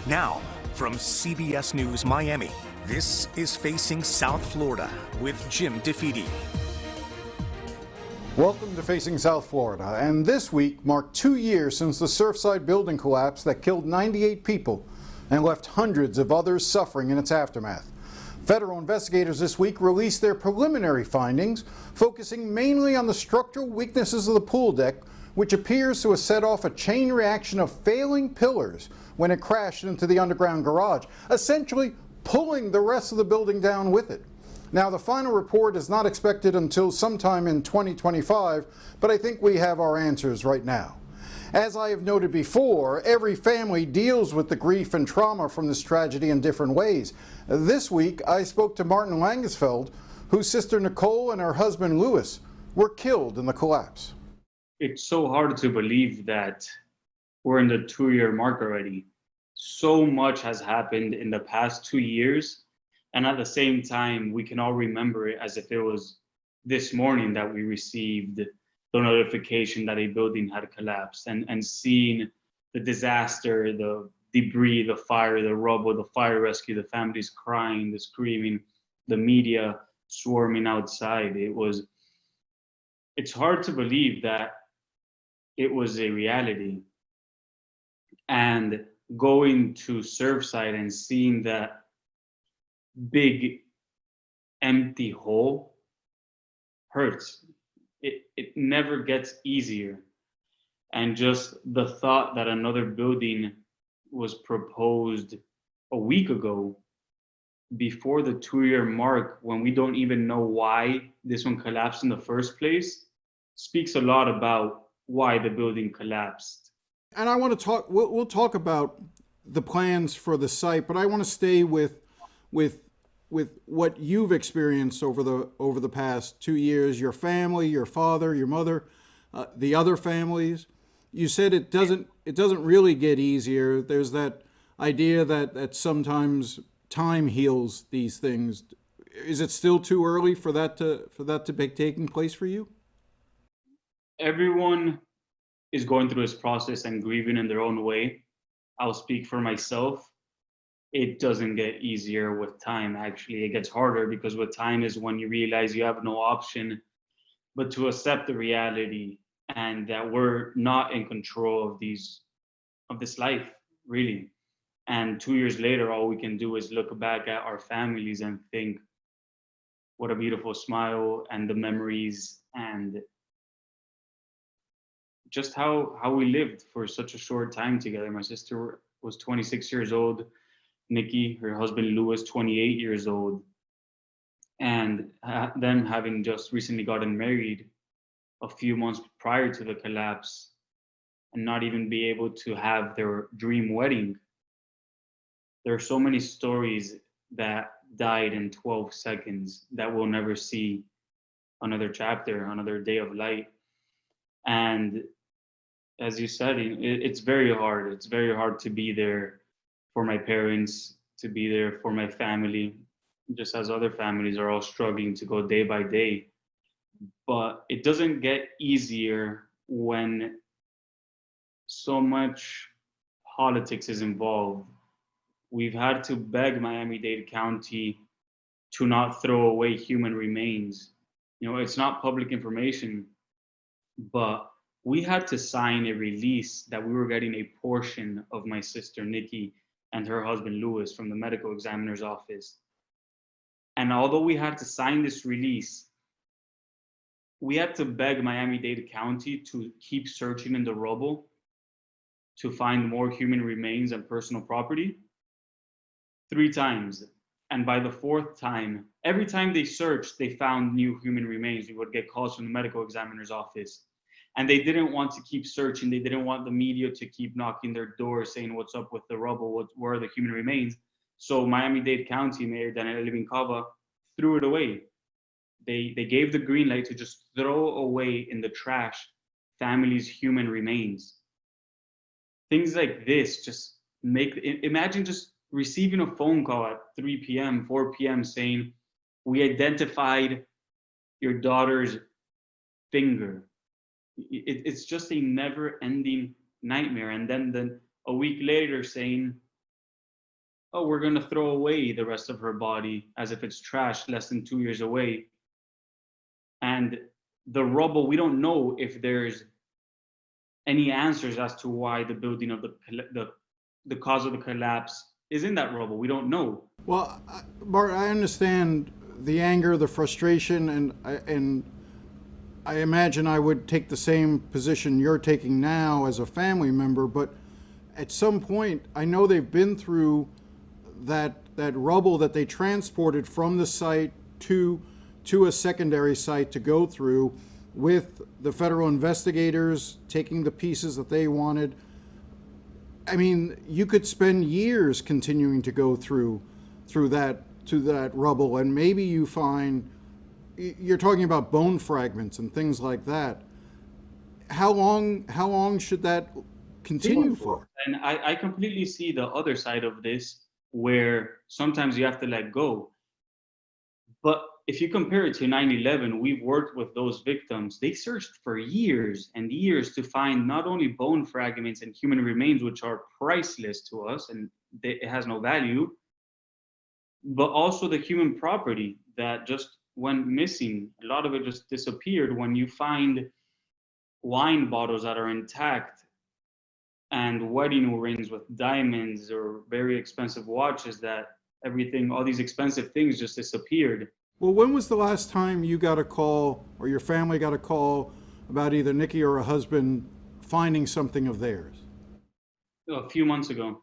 Now, from CBS News Miami, this is Facing South Florida with Jim DeFede. Welcome to Facing South Florida, and this week marked 2 years since the Surfside building collapse that killed 98 people and left hundreds of others suffering in its aftermath. Federal investigators this week released their preliminary findings, focusing mainly on the structural weaknesses of the pool deck, which appears to have set off a chain reaction of failing pillars when it crashed into the underground garage, essentially pulling the rest of the building down with it. Now, the final report is not expected until sometime in 2025, but I think we have our answers right now. As I have noted before, every family deals with the grief and trauma from this tragedy in different ways. This week, I spoke to Martin Langesfeld, whose sister Nicole and her husband Louis were killed in the collapse. It's so hard to believe that we're in the 2-year mark already. So much has happened in the past 2 years. And at the same time, we can all remember it as if it was this morning that we received the notification that a building had collapsed, and seeing the disaster, the debris, the fire, the rubble, the fire rescue, the families crying, the screaming, the media swarming outside. It's hard to believe that it was a reality. And going to Surfside and seeing that big empty hole hurts. It never gets easier. And just the thought that another building was proposed a week ago before the 2-year mark, when we don't even know why this one collapsed in the first place, speaks a lot about why the building collapsed. And I want to talk, we'll talk about the plans for the site, but I want to stay with what you've experienced over the past 2 years, your family, your father, your mother, the other families. You said it doesn't really get easier. There's that idea that sometimes time heals these things. Is it still too early for that to be taking place for you? Everyone is going through this process and grieving in their own way. I'll speak for myself. It doesn't get easier with time. Actually, it gets harder, because with time is when you realize you have no option but to accept the reality and that we're not in control of this life, really. And 2 years later, all we can do is look back at our families and think, what a beautiful smile, and the memories, and just how we lived for such a short time together. My sister was 26 years old. Nikki, her husband Louis, 28 years old, and them having just recently gotten married a few months prior to the collapse, and not even be able to have their dream wedding. There are so many stories that died in 12 seconds that we'll never see another chapter, another day of light. And as you said, it's very hard. It's very hard to be there for my parents, to be there for my family, just as other families are all struggling to go day by day. But it doesn't get easier when so much politics is involved. We've had to beg Miami-Dade County to not throw away human remains. You know, it's not public information, but we had to sign a release that we were getting a portion of my sister Nikki and her husband Louis from the medical examiner's office. And although we had to sign this release, we had to beg Miami-Dade County to keep searching in the rubble to find more human remains and personal property 3 times. And by the 4th time, every time they searched, they found new human remains. We would get calls from the medical examiner's office. And they didn't want to keep searching. They didn't want the media to keep knocking their door saying, what's up with the rubble? Where are the human remains? So Miami-Dade County Mayor Daniela Levin Cava threw it away. They gave the green light to just throw away in the trash families' human remains. Things like this just imagine just receiving a phone call at 3 p.m., 4 p.m. saying, we identified your daughter's finger. It's just a never-ending nightmare. And then a week later saying, oh, we're going to throw away the rest of her body as if it's trash less than 2 years away. And the rubble, we don't know if there's any answers as to why the building of the cause of the collapse is in that rubble. We don't know. Well, Bart, I understand the anger, the frustration, and I imagine I would take the same position you're taking now as a family member, but at some point, I know they've been through that rubble that they transported from the site to a secondary site to go through, with the federal investigators taking the pieces that they wanted. I mean, you could spend years continuing to go through that rubble, and maybe you find, you're talking about bone fragments and things like that. How long should that continue for? And I completely see the other side of this, where sometimes you have to let go. But if you compare it to 9/11, we've worked with those victims. They searched for years and years to find not only bone fragments and human remains, which are priceless to us and it has no value, but also the human property that just went missing. A lot of it just disappeared. When you find wine bottles that are intact and wedding rings with diamonds or very expensive watches, that everything, all these expensive things just disappeared. Well, when was the last time you got a call, or your family got a call, about either Nikki or her husband finding something of theirs? A few months ago.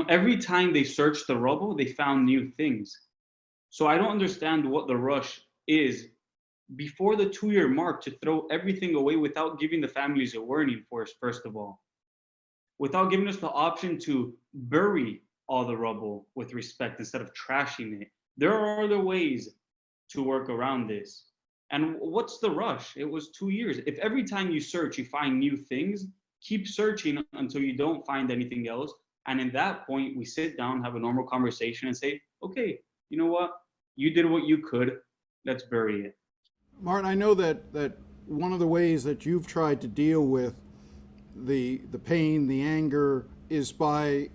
Every time they searched the rubble, they found new things. So I don't understand what the rush is before the 2-year mark to throw everything away without giving the families a warning first of all, without giving us the option to bury all the rubble with respect instead of trashing it. There are other ways to work around this. And what's the rush? It was 2 years. If every time you search, you find new things, keep searching until you don't find anything else. And in that point, we sit down, have a normal conversation and say, okay, you know what? You did what you could. Let's bury it. Martin, I know that one of the ways that you've tried to deal with the pain, the anger, is by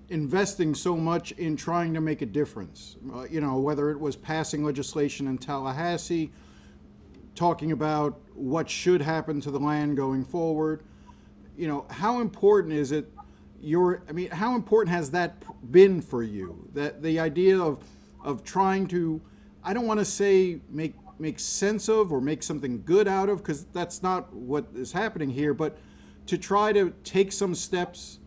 investing so much in trying to make a difference. You know, whether it was passing legislation in Tallahassee, talking about what should happen to the land going forward. You know, how important is it? How important has that been for you? That the idea of trying to, I don't want to say make sense of or make something good out of, because that's not what is happening here, but to try to take some steps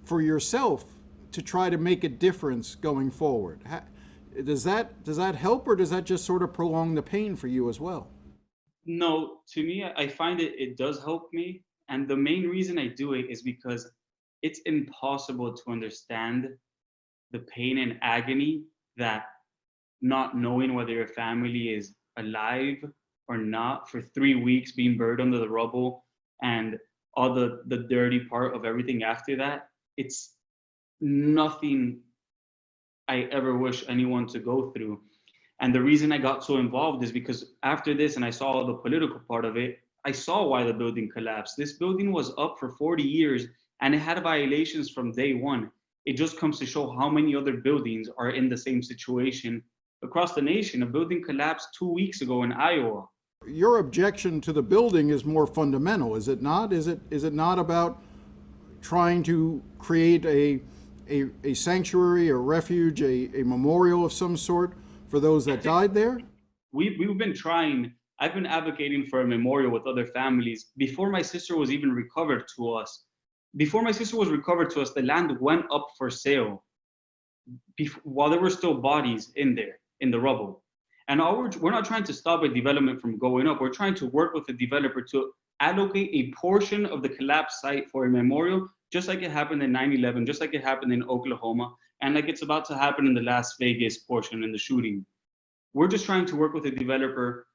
for yourself to try to make a difference going forward. Does that help, or does that just sort of prolong the pain for you as well? No, to me, I find it does help me. And the main reason I do it is because it's impossible to understand the pain and agony that not knowing whether your family is alive or not for 3 weeks, being buried under the rubble, and all the dirty part of everything after that. It's nothing I ever wish anyone to go through. And the reason I got so involved is because after this, and I saw the political part of it, I saw why the building collapsed. This building was up for 40 years and it had violations from day one. It just comes to show how many other buildings are in the same situation across the nation. A building collapsed 2 weeks ago in Iowa. Your objection to the building is more fundamental, is it not? Is it not about trying to create a sanctuary, a refuge, a memorial of some sort for those that died there? We've been trying. I've been advocating for a memorial with other families before my sister was even recovered to us. Before my sister was recovered to us, the land went up for sale while there were still bodies in there, in the rubble. And we're not trying to stop a development from going up. We're trying to work with the developer to allocate a portion of the collapse site for a memorial, just like it happened in 9/11, just like it happened in Oklahoma, and like it's about to happen in the Las Vegas portion in the shooting. We're just trying to work with the developer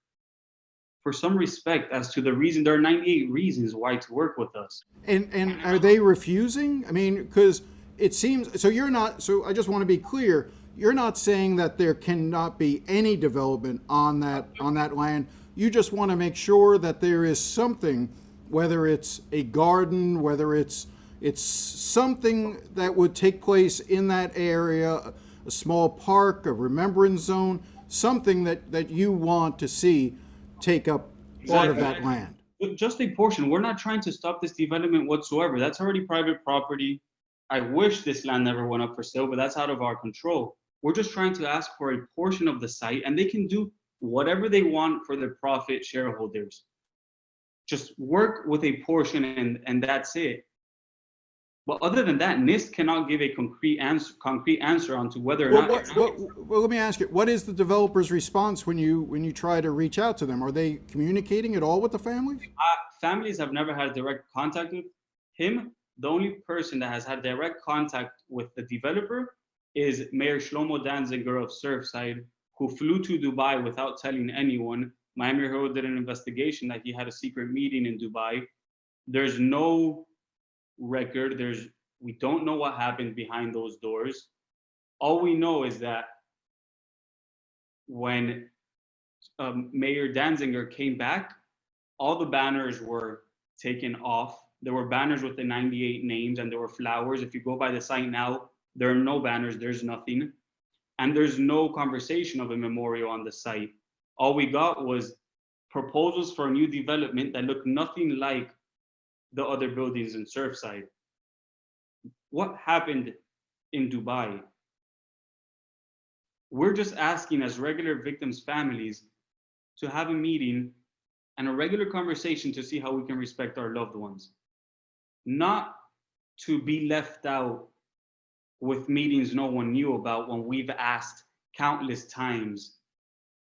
for some respect as to the reason. There are 98 reasons why to work with us. And are they refusing? I mean, because it seems, so you're not, so I just want to be clear, you're not saying that there cannot be any development on that land. You just want to make sure that there is something, whether it's a garden, whether it's, It's something that would take place in that area, a small park, a remembrance zone, something that you want to see take up part of that land. Just a portion. We're not trying to stop this development whatsoever. That's already private property. I wish this land never went up for sale, but that's out of our control. We're just trying to ask for a portion of the site, and they can do whatever they want for their profit shareholders. Just work with a portion, and that's it. But other than that, NIST cannot give a concrete answer onto whether or not. Well, let me ask you, what is the developer's response when you try to reach out to them? Are they communicating at all with the families? Families have never had direct contact with him. The only person that has had direct contact with the developer is Mayor Shlomo Danziger of Surfside, who flew to Dubai without telling anyone. Miami Herald did an investigation that he had a secret meeting in Dubai. There's no record. We don't know what happened behind those doors. All we know is that when Mayor Danziger came back, all the banners were taken off. There were banners with the 98 names, and there were flowers. If you go by the site now, there are no banners, there's nothing. And there's no conversation of a memorial on the site. All we got was proposals for a new development that looked nothing like the other buildings in Surfside. What happened in Dubai? We're just asking, as regular victims' families, to have a meeting and a regular conversation to see how we can respect our loved ones. Not to be left out with meetings no one knew about when we've asked countless times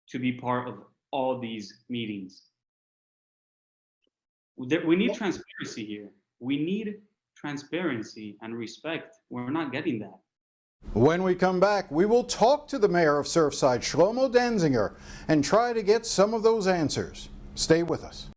to be part of all these meetings. We need transparency here. We need transparency and respect. We're not getting that. When we come back, we will talk to the mayor of Surfside, Shlomo Danziger, and try to get some of those answers. Stay with us.